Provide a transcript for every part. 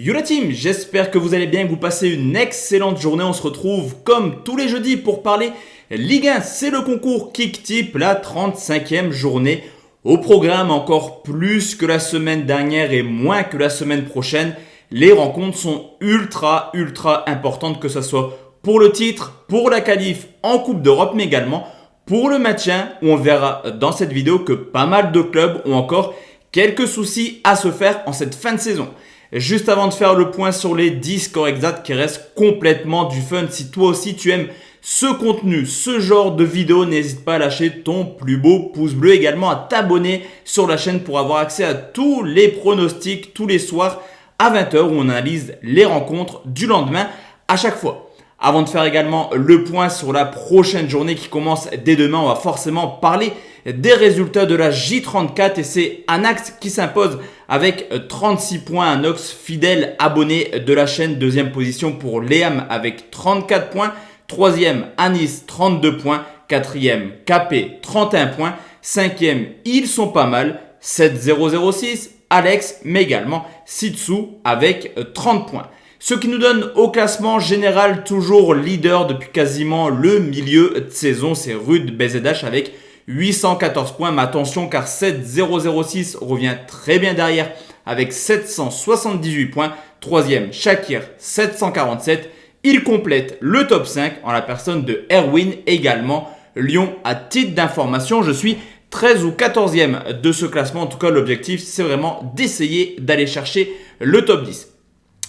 Yo la team, j'espère que vous allez bien, que vous passez une excellente journée. On se retrouve comme tous les jeudis pour parler Ligue 1. C'est le concours Kicktip, la 35e journée. Au programme, encore plus que la semaine dernière et moins que la semaine prochaine. Les rencontres sont ultra importantes, que ce soit pour le titre, pour la qualif en Coupe d'Europe, mais également pour le maintien, où on verra dans cette vidéo que pas mal de clubs ont encore quelques soucis à se faire en cette fin de saison. Juste avant de faire le point sur les 10 scores exacts qui restent complètement du fun, si toi aussi tu aimes ce contenu, ce genre de vidéo, n'hésite pas à lâcher ton plus beau pouce bleu, également à t'abonner sur la chaîne pour avoir accès à tous les pronostics tous les soirs à 20h où on analyse les rencontres du lendemain à chaque fois. Avant de faire également le point sur la prochaine journée qui commence dès demain, on va forcément parler des résultats de la J34 et c'est Anax qui s'impose avec 36 points. Anox, fidèle abonné de la chaîne, deuxième position pour Léam avec 34 points, troisième Anis 32 points, quatrième KP 31 points, cinquième ils sont pas mal 7006, Alex mais également Sitsu avec 30 points. Ce qui nous donne au classement général toujours leader depuis quasiment le milieu de saison, c'est Rude BZH avec 814 points. Mais attention car 7006 revient très bien derrière avec 778 points. Troisième Shakir 747. Il complète le top 5 en la personne de Erwin également. Lyon, à titre d'information, je suis 13 ou 14e de ce classement. En tout cas, l'objectif c'est vraiment d'essayer d'aller chercher le top 10.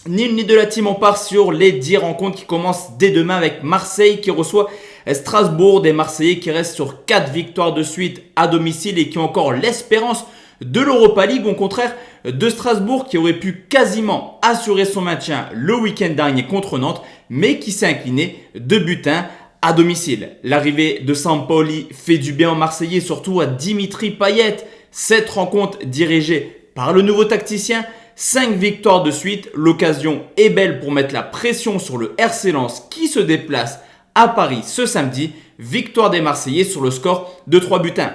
Ni une ni de la team, on part sur les 10 rencontres qui commencent dès demain avec Marseille qui reçoit Strasbourg. Des Marseillais qui restent sur 4 victoires de suite à domicile et qui ont encore l'espérance de l'Europa League. Au contraire de Strasbourg qui aurait pu quasiment assurer son maintien le week-end dernier contre Nantes, mais qui s'est incliné de but 1 à domicile. L'arrivée de Sampaoli fait du bien aux Marseillais, surtout à Dimitri Payet. Cette rencontre dirigée par le nouveau tacticien. 5 victoires de suite, l'occasion est belle pour mettre la pression sur le RC Lens qui se déplace à Paris ce samedi. Victoire des Marseillais sur le score de 3 buts 1.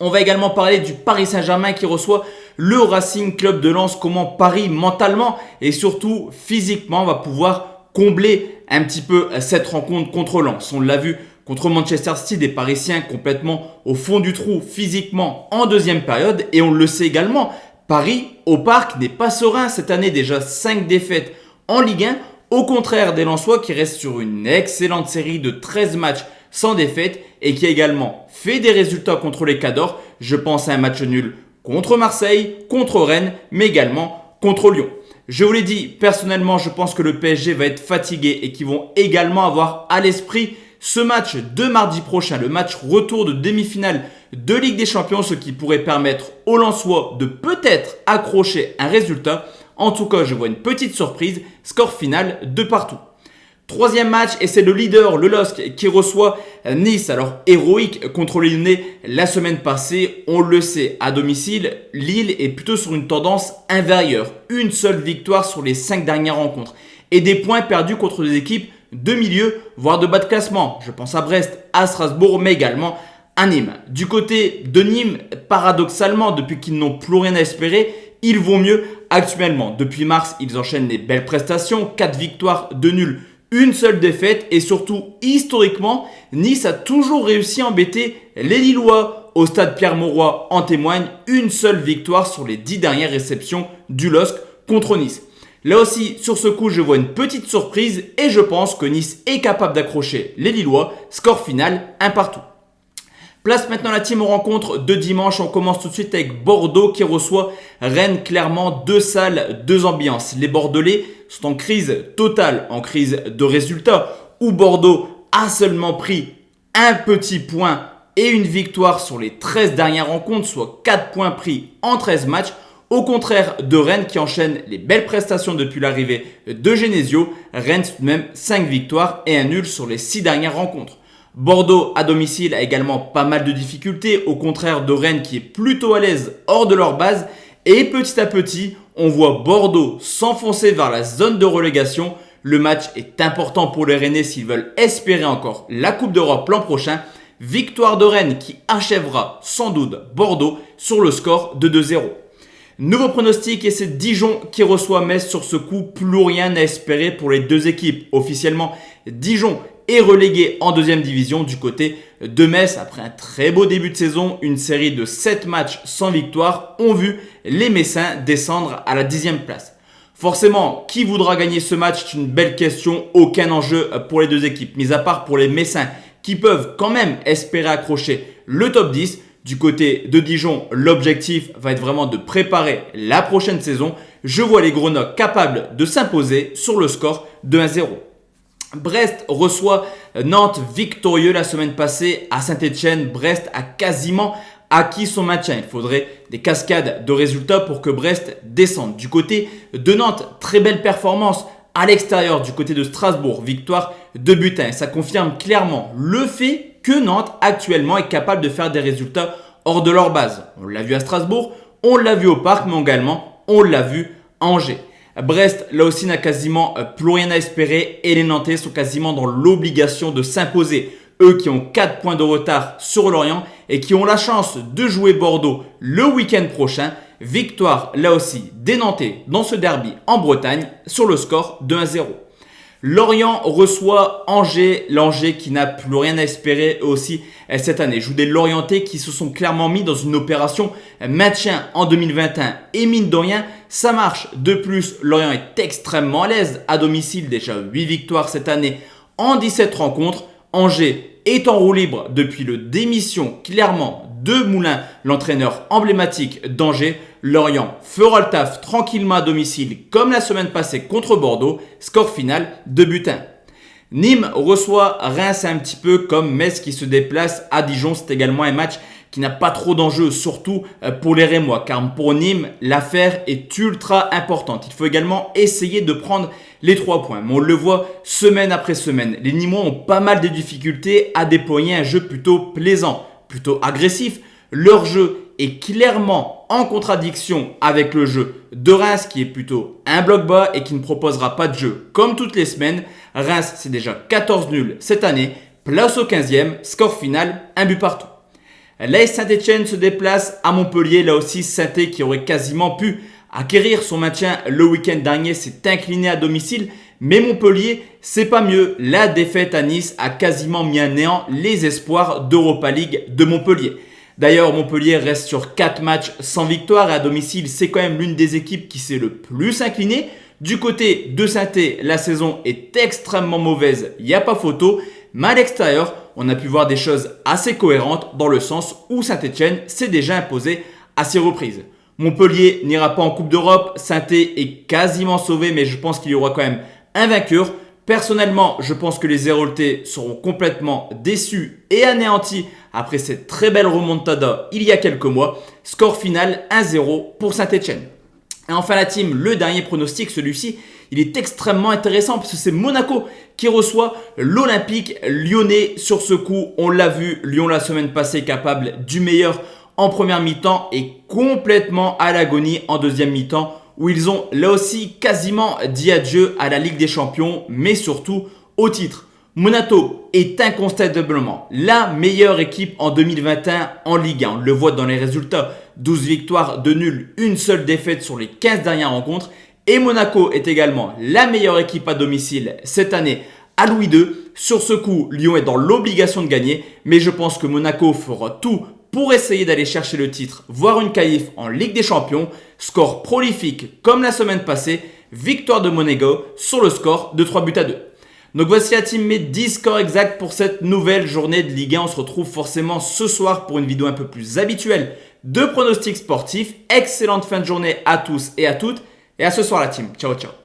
On va également parler du Paris Saint-Germain qui reçoit le Racing Club de Lens. Comment Paris mentalement et surtout physiquement va pouvoir combler un petit peu cette rencontre contre Lens. On l'a vu contre Manchester City, des Parisiens complètement au fond du trou physiquement en deuxième période. Et on le sait également, Paris au Parc n'est pas serein cette année, déjà 5 défaites en Ligue 1. Au contraire des Lensois qui restent sur une excellente série de 13 matchs sans défaite et qui a également fait des résultats contre les Cadors. Je pense à un match nul contre Marseille, contre Rennes, mais également contre Lyon. Je vous l'ai dit, personnellement, je pense que le PSG va être fatigué et qu'ils vont également avoir à l'esprit ce match de mardi prochain, le match retour de demi-finale de Ligue des Champions, ce qui pourrait permettre aux Lensois de peut-être accrocher un résultat. En tout cas, je vois une petite surprise, score final de partout. Troisième match et c'est le leader, le LOSC, qui reçoit Nice. Alors héroïque contre les Lyonnais la semaine passée, on le sait, à domicile, Lille est plutôt sur une tendance inverieure. Une seule victoire sur les 5 dernières rencontres et des points perdus contre des équipes de milieu, voire de bas de classement. Je pense à Brest, à Strasbourg, mais également à Nîmes. Du côté de Nîmes, paradoxalement, depuis qu'ils n'ont plus rien à espérer, ils vont mieux actuellement. Depuis mars, ils enchaînent des belles prestations, 4 victoires, 2 nuls, une seule défaite et surtout, historiquement, Nice a toujours réussi à embêter les Lillois. Au stade Pierre-Mauroy en témoigne, une seule victoire sur les 10 dernières réceptions du LOSC contre Nice. Là aussi, sur ce coup, je vois une petite surprise et je pense que Nice est capable d'accrocher les Lillois. Score final, 1 partout. Place maintenant la team aux rencontres de dimanche. On commence tout de suite avec Bordeaux qui reçoit Rennes. Clairement, 2 salles, 2 ambiances. Les Bordelais sont en crise totale, en crise de résultats, où Bordeaux a seulement pris un petit point et une victoire sur les 13 dernières rencontres, soit 4 points pris en 13 matchs. Au contraire de Rennes qui enchaîne les belles prestations depuis l'arrivée de Genesio, Rennes tout de même 5 victoires et un nul sur les 6 dernières rencontres. Bordeaux à domicile a également pas mal de difficultés, au contraire de Rennes qui est plutôt à l'aise hors de leur base. Et petit à petit, on voit Bordeaux s'enfoncer vers la zone de relégation. Le match est important pour les Rennais s'ils veulent espérer encore la Coupe d'Europe l'an prochain. Victoire de Rennes qui achèvera sans doute Bordeaux sur le score de 2-0. Nouveau pronostic et c'est Dijon qui reçoit Metz sur ce coup. Plus rien à espérer pour les deux équipes. Officiellement, Dijon est relégué en deuxième division du côté de Metz. Après un très beau début de saison, une série de 7 matchs sans victoire ont vu les Messins descendre à la 10e place. Forcément, qui voudra gagner ce match? C'est une belle question. Aucun enjeu pour les deux équipes, mis à part pour les Messins qui peuvent quand même espérer accrocher le top 10. Du côté de Dijon, l'objectif va être vraiment de préparer la prochaine saison. Je vois les Grenats capables de s'imposer sur le score de 1-0. Brest reçoit Nantes, victorieux la semaine passée à Saint-Etienne. Brest a quasiment acquis son maintien. Il faudrait des cascades de résultats pour que Brest descende. Du côté de Nantes, très belle performance à l'extérieur du côté de Strasbourg. Victoire de but 1. Ça confirme clairement le fait que Nantes actuellement est capable de faire des résultats hors de leur base. On l'a vu à Strasbourg, on l'a vu au Parc, mais également on l'a vu à Angers. Brest, là aussi, n'a quasiment plus rien à espérer et les Nantais sont quasiment dans l'obligation de s'imposer. Eux qui ont 4 points de retard sur Lorient et qui ont la chance de jouer Bordeaux le week-end prochain. Victoire, là aussi, des Nantais dans ce derby en Bretagne sur le score de 1-0. Lorient reçoit Angers, l'Angers qui n'a plus rien à espérer eux aussi cette année. Joue des Lorientais qui se sont clairement mis dans une opération maintien en 2021 et mine de rien, ça marche. De plus, Lorient est extrêmement à l'aise à domicile, déjà 8 victoires cette année en 17 rencontres. Angers est en roue libre depuis le démission clairement de Moulin, l'entraîneur emblématique d'Angers. Lorient fera le taf tranquillement à domicile comme la semaine passée contre Bordeaux. Score final de but 1. Nîmes reçoit Reims un petit peu comme Metz qui se déplace à Dijon. C'est également un match qui n'a pas trop d'enjeux, surtout pour les Rémois. Car pour Nîmes, l'affaire est ultra importante. Il faut également essayer de prendre les 3 points. Mais on le voit semaine après semaine. Les Nîmois ont pas mal de difficultés à déployer un jeu plutôt plaisant, plutôt agressif. Leur jeu est clairement en contradiction avec le jeu de Reims qui est plutôt un bloc bas et qui ne proposera pas de jeu comme toutes les semaines. Reims, c'est déjà 14 nuls cette année. Place au 15e, score final, un but partout. L'AS Saint-Etienne se déplace à Montpellier. Là aussi, Saint-Etienne qui aurait quasiment pu acquérir son maintien le week-end dernier s'est incliné à domicile. Mais Montpellier, c'est pas mieux. La défaite à Nice a quasiment mis à néant les espoirs d'Europa League de Montpellier. D'ailleurs, Montpellier reste sur 4 matchs sans victoire et à domicile, c'est quand même l'une des équipes qui s'est le plus inclinée. Du côté de Saint-Etienne, la saison est extrêmement mauvaise, il n'y a pas photo. Mais à l'extérieur, on a pu voir des choses assez cohérentes dans le sens où Saint-Etienne s'est déjà imposé à 6 reprises. Montpellier n'ira pas en Coupe d'Europe, Saint-Etienne est quasiment sauvé, mais je pense qu'il y aura quand même un vainqueur. Personnellement, je pense que les Héroltais seront complètement déçus et anéantis après cette très belle remontada il y a quelques mois. Score final 1-0 pour Saint-Etienne. Et enfin la team, le dernier pronostic, celui-ci, il est extrêmement intéressant parce que c'est Monaco qui reçoit l'Olympique lyonnais. Sur ce coup, on l'a vu, Lyon la semaine passée capable du meilleur en première mi-temps et complètement à l'agonie en deuxième mi-temps où ils ont là aussi quasiment dit adieu à la Ligue des Champions mais surtout au titre. Monaco est incontestablement la meilleure équipe en 2021 en Ligue 1. On le voit dans les résultats, 12 victoires, 2 nuls, une seule défaite sur les 15 dernières rencontres. Et Monaco est également la meilleure équipe à domicile cette année à Louis II. Sur ce coup, Lyon est dans l'obligation de gagner, mais je pense que Monaco fera tout pour essayer d'aller chercher le titre, voire une qualif en Ligue des Champions. Score prolifique comme la semaine passée, victoire de Monaco sur le score de 3-2. Donc voici la team, mes 10 scores exacts pour cette nouvelle journée de Ligue 1. On se retrouve forcément ce soir pour une vidéo un peu plus habituelle de pronostics sportifs. Excellente fin de journée à tous et à toutes. Et à ce soir la team. Ciao ciao.